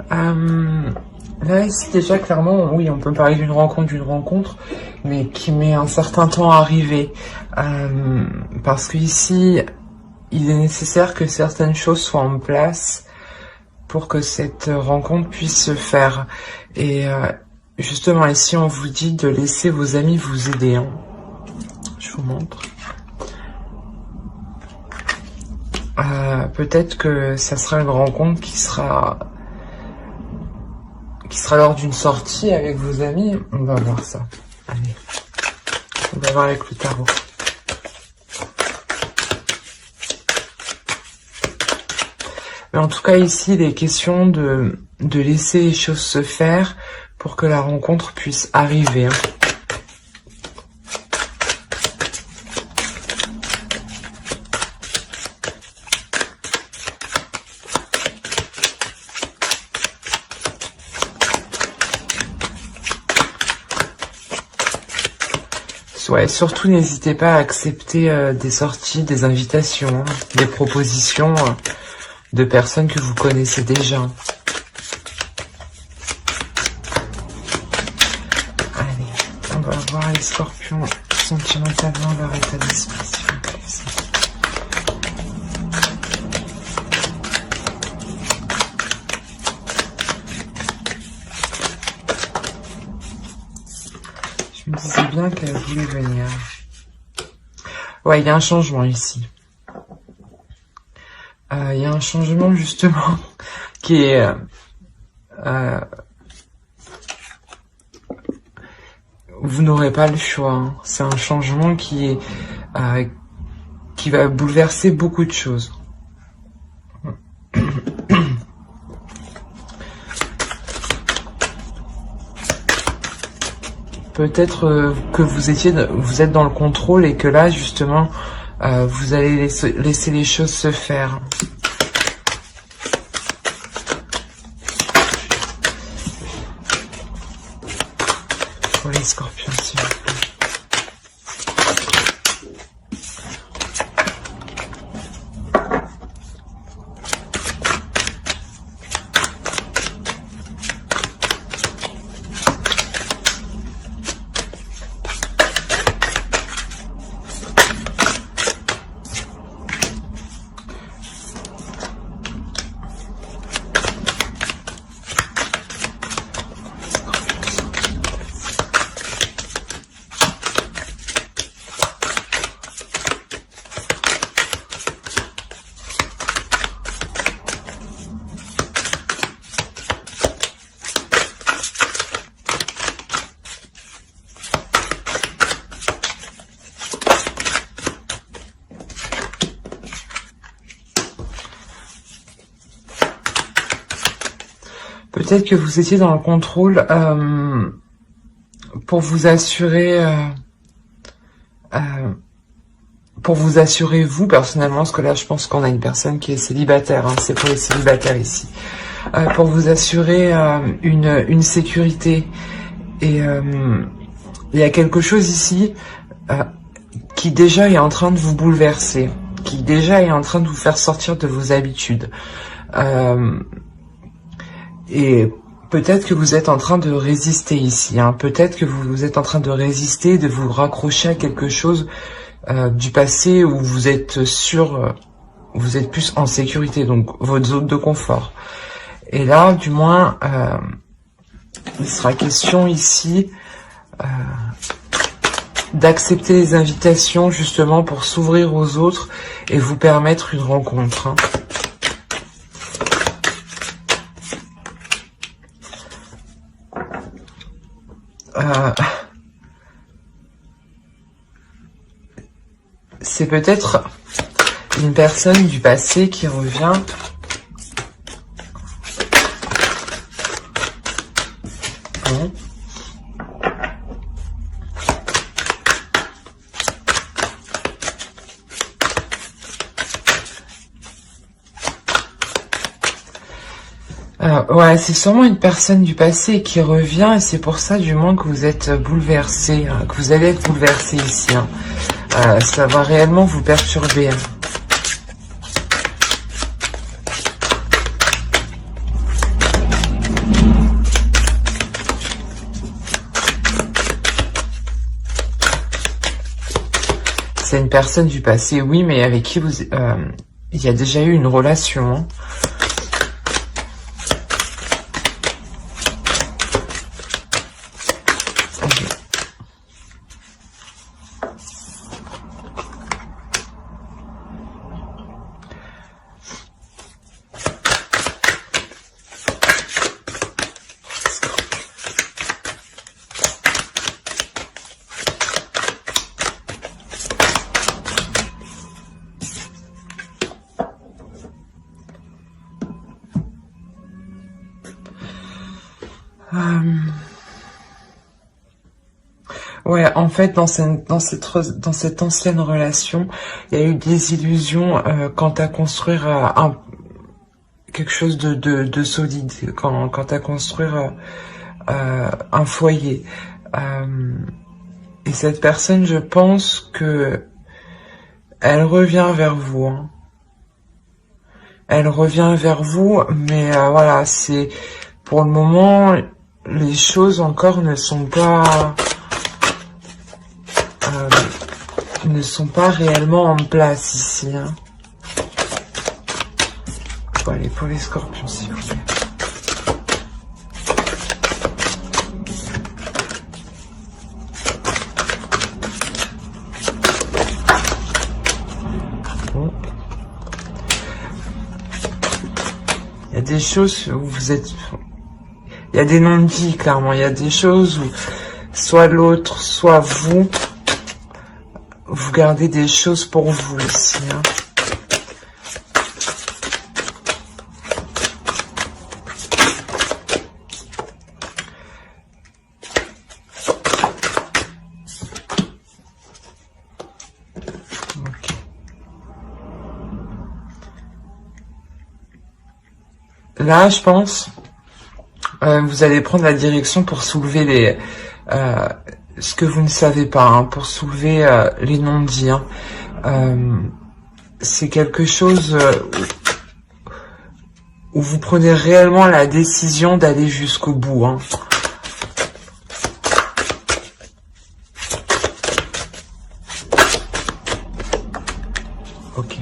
Là, ici, déjà, clairement, oui, on peut parler d'une rencontre, mais qui met un certain temps à arriver. Parce que ici, il est nécessaire que certaines choses soient en place pour que cette rencontre puisse se faire. Et justement, ici, on vous dit de laisser vos amis vous aider. Hein. Je vous montre. Peut-être que ça sera une rencontre qui sera lors d'une sortie avec vos amis. On va voir ça. Allez, on va voir avec le tarot. Mais en tout cas, ici, il est question de laisser les choses se faire pour que la rencontre puisse arriver. Hein. Ouais, surtout n'hésitez pas à accepter des sorties, des invitations, hein, des propositions de personnes que vous connaissez déjà. Allez, on va voir les scorpions sentimentalement leur état d'esprit. Je me disais bien qu'elle voulait venir. Ouais, il y a un changement ici. Il y a un changement justement qui est... vous n'aurez pas le choix. Hein. C'est un changement qui va bouleverser beaucoup de choses. Peut-être que vous êtes dans le contrôle et que là justement vous allez laisser les choses se faire. Pour les scorpions, s'il vous plaît. Peut-être que vous étiez dans le contrôle pour vous assurer vous personnellement, parce que là je pense qu'on a une personne qui est célibataire, hein, c'est pour les célibataires ici, pour vous assurer une sécurité. Et il y a quelque chose ici qui déjà est en train de vous bouleverser, qui déjà est en train de vous faire sortir de vos habitudes. Et peut-être que vous êtes en train de résister ici, hein. Peut-être que vous êtes en train de résister, de vous raccrocher à quelque chose du passé où vous êtes sûr, vous êtes plus en sécurité, donc votre zone de confort. Et là, du moins, il sera question ici d'accepter les invitations justement pour s'ouvrir aux autres et vous permettre une rencontre. Hein. C'est peut-être une personne du passé qui revient. Bon. Ouais, c'est sûrement une personne du passé qui revient et c'est pour ça du moins que vous êtes bouleversé, hein, que vous allez être bouleversé ici. Hein. Ça va réellement vous perturber. Hein. c'est une personne du passé, oui, mais avec qui vous... il y a déjà eu une relation. Hein. Ouais, en fait, dans cette ancienne relation, il y a eu des illusions quant à construire quelque chose de solide, quant à construire un foyer. Et cette personne, je pense que elle revient vers vous. Hein. Elle revient vers vous, mais voilà, c'est pour le moment, les choses encore ne sont pas réellement en place ici. Hein. Bon, allez, pour les scorpions, s'il vous plaît. Bon. Il y a des choses où vous êtes... Il y a des non-dits, clairement. Il y a des choses où soit l'autre, soit vous... Vous gardez des choses pour vous ici. Hein. Okay. Là, je pense, vous allez prendre la direction pour soulever les... ce que vous ne savez pas, hein, pour soulever les non-dits. Hein. C'est quelque chose où vous prenez réellement la décision d'aller jusqu'au bout. Hein. Ok.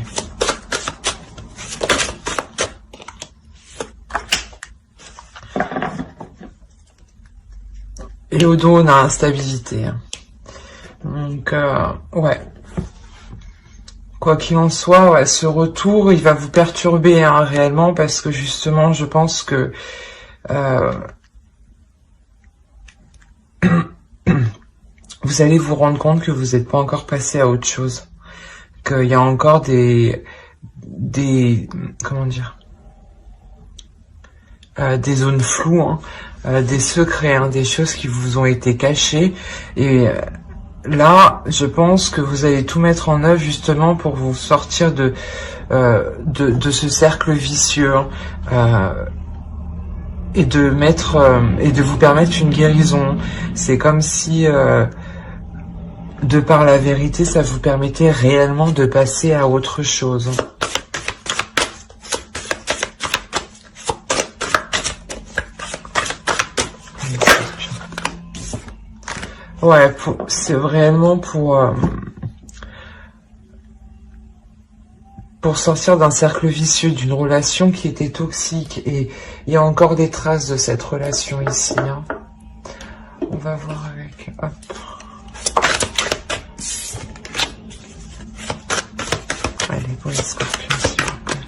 Et au dos, on a instabilité. Hein. Donc, ouais. Quoi qu'il en soit, ouais, ce retour, il va vous perturber hein, réellement parce que justement, je pense que vous allez vous rendre compte que vous n'êtes pas encore passé à autre chose, qu'il y a encore des comment dire, des zones floues, hein, des secrets, hein, des choses qui vous ont été cachées et là, je pense que vous allez tout mettre en œuvre justement pour vous sortir de ce cercle vicieux et de vous permettre une guérison. C'est comme si, de par la vérité, ça vous permettait réellement de passer à autre chose. Ouais, c'est réellement pour sortir d'un cercle vicieux, d'une relation qui était toxique. Et il y a encore des traces de cette relation ici. Hein. On va voir avec... Hop. Allez, pour les scorpions, s'il vous plaît.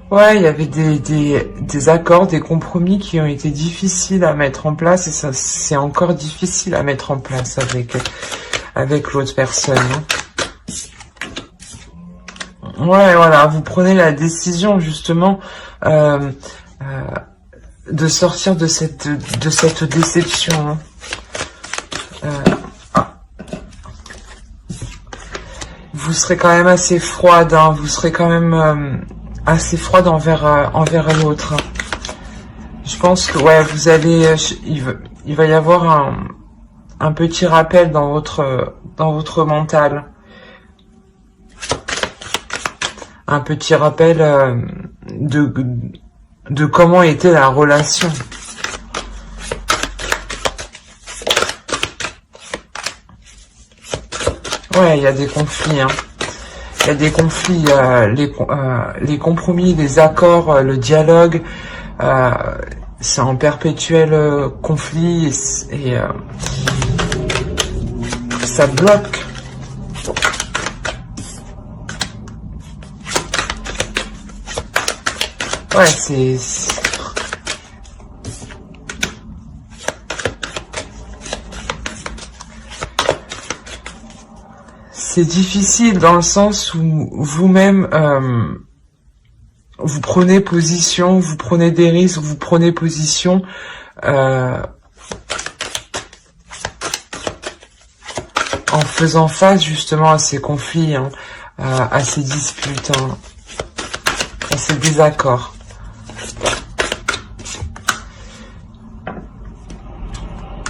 Ouais, il y avait des accords, des compromis qui ont été difficiles à mettre en place et ça c'est encore difficile à mettre en place avec l'autre personne. Hein. Ouais, voilà, vous prenez la décision justement euh, de sortir de cette déception. Hein. Vous serez quand même assez froide, hein, vous serez quand même assez froide envers l'autre. Hein. Je pense que ouais, vous allez, il va y avoir un petit rappel dans votre mental, un petit rappel de comment était la relation. Ouais, il y a des conflits, hein. Il y a des conflits, les compromis, les accords, le dialogue, c'est en perpétuel conflit et ça bloque. Ouais, c'est difficile dans le sens où vous-même vous prenez position, vous prenez des risques, vous prenez position en faisant face justement à ces conflits, hein, à ces disputes, hein, à ces désaccords.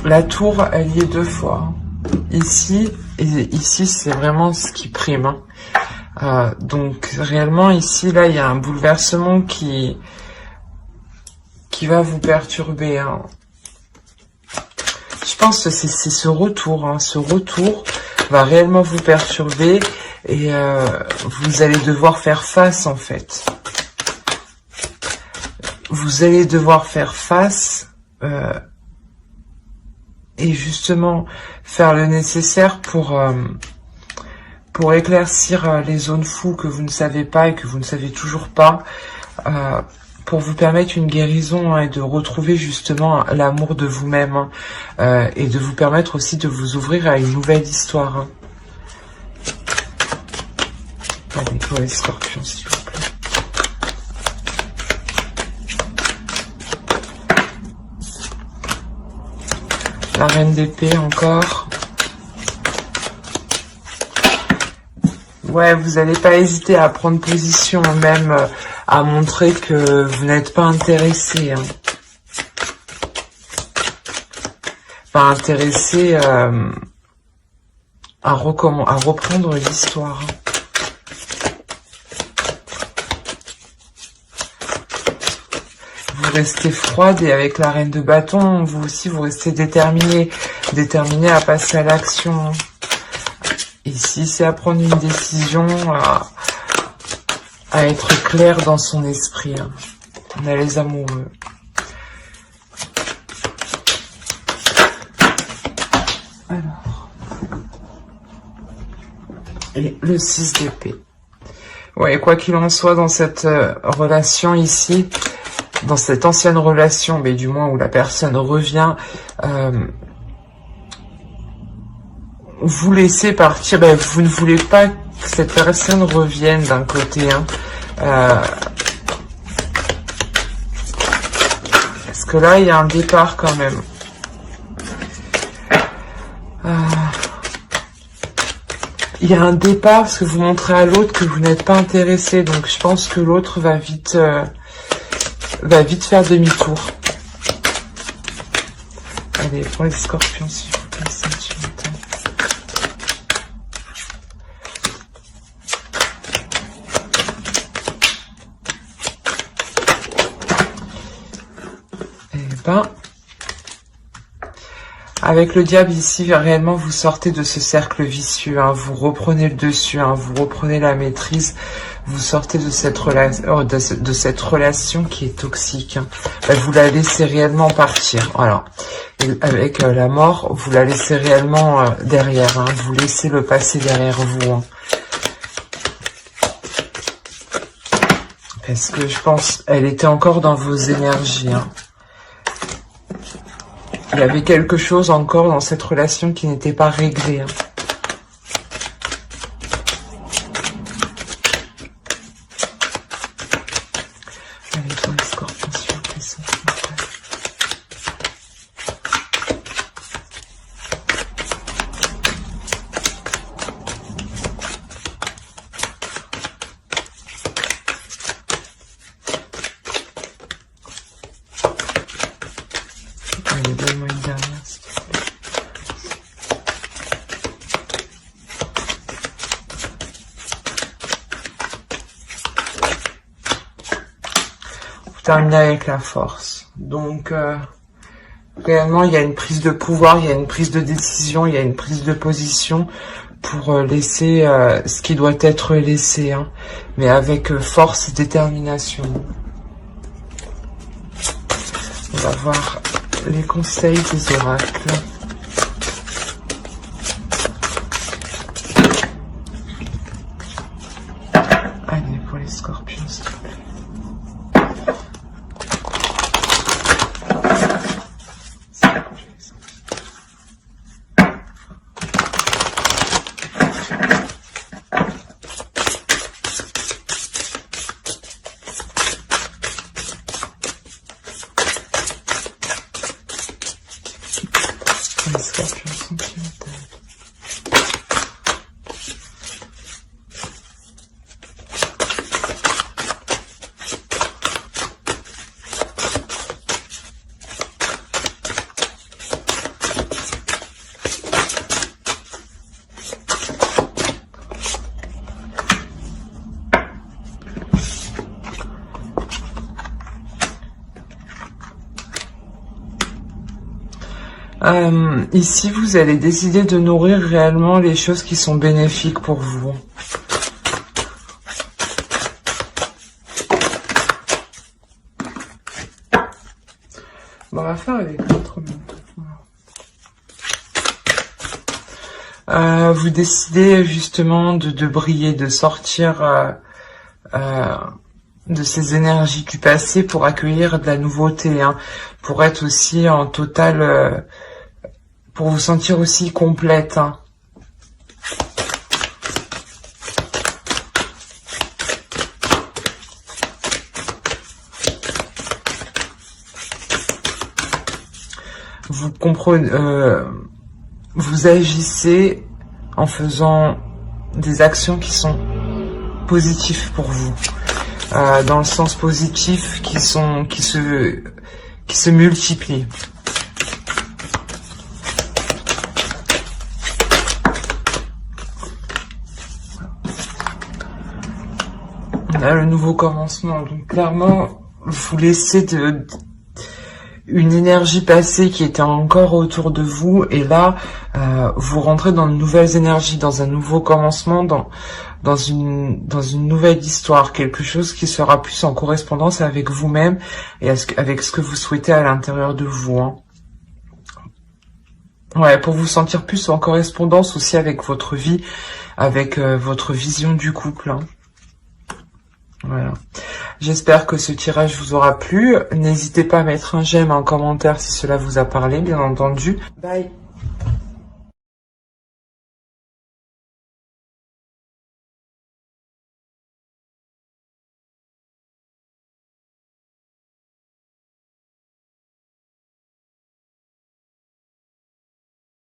La tour, elle y est 2 fois. Ici, et ici, c'est vraiment ce qui prime. Hein. Donc, réellement, ici, là, il y a un bouleversement qui va vous perturber. Hein. Je pense que c'est ce retour. Hein. Ce retour va réellement vous perturber et vous allez devoir faire face, en fait. Vous allez devoir faire face... et justement faire le nécessaire pour éclaircir les zones floues que vous ne savez pas et que vous ne savez toujours pas, pour vous permettre une guérison, hein, et de retrouver justement l'amour de vous-même, hein, et de vous permettre aussi de vous ouvrir à une nouvelle histoire. Hein. Allez, pour les scorpions, s'il vous plaît. La reine d'épée encore. Ouais, vous n'allez pas hésiter à prendre position, même à montrer que vous n'êtes pas intéressé. Hein. Pas intéressé à reprendre l'histoire. Hein. Vous restez froide et avec la reine de bâton, vous aussi, vous restez déterminé à passer à l'action. Ici, c'est à prendre une décision, à être clair dans son esprit. Hein. On a les amoureux. Alors. Et le 6 d'épée. Ouais, quoi qu'il en soit, dans cette relation ici, dans cette ancienne relation, mais du moins où la personne revient, vous laissez partir, vous ne voulez pas que cette personne revienne d'un côté, hein, parce que là, il y a un départ quand même. Il y a un départ parce que vous montrez à l'autre que vous n'êtes pas intéressé, donc je pense que l'autre va vite faire demi-tour. Allez, pour les scorpions, s'il vous plaît, sentimental. Avec le diable ici, réellement, vous sortez de ce cercle vicieux, hein, vous reprenez le dessus, hein, vous reprenez la maîtrise, vous sortez de cette relation qui est toxique. Hein. Vous la laissez réellement partir. Voilà. Et avec la mort, vous la laissez réellement derrière. Hein. Vous laissez le passé derrière vous. Hein. Parce que je pense, elle était encore dans vos énergies. Hein. Il y avait quelque chose encore dans cette relation qui n'était pas réglé. Hein. Allez, donne-moi une dernière, s'il te plaît. Vous terminez avec la force. Donc, réellement, il y a une prise de pouvoir, il y a une prise de décision, il y a une prise de position pour laisser ce qui doit être laissé, hein, mais avec force et détermination. On va voir les conseils des oracles. Allez, pour les scorpions, s'il te plaît. Les scorpions sentimentaux. Ici, vous allez décider de nourrir réellement les choses qui sont bénéfiques pour vous. Bon, on va faire avec l'autre main. Vous décidez justement de briller, de sortir de ces énergies du passé pour accueillir de la nouveauté, hein, pour être aussi en total... pour vous sentir aussi complète, hein. Vous comprenez, vous agissez en faisant des actions qui sont positives pour vous, dans le sens positif, qui se multiplient. Là, le nouveau commencement, donc clairement, vous laissez une énergie passée qui était encore autour de vous, et là, vous rentrez dans de nouvelles énergies, dans un nouveau commencement, dans une nouvelle histoire, quelque chose qui sera plus en correspondance avec vous-même et avec ce que vous souhaitez à l'intérieur de vous, hein. Ouais, pour vous sentir plus en correspondance aussi avec votre vie, avec votre vision du couple, hein. Voilà. J'espère que ce tirage vous aura plu. N'hésitez pas à mettre un j'aime, un commentaire si cela vous a parlé, bien entendu. Bye.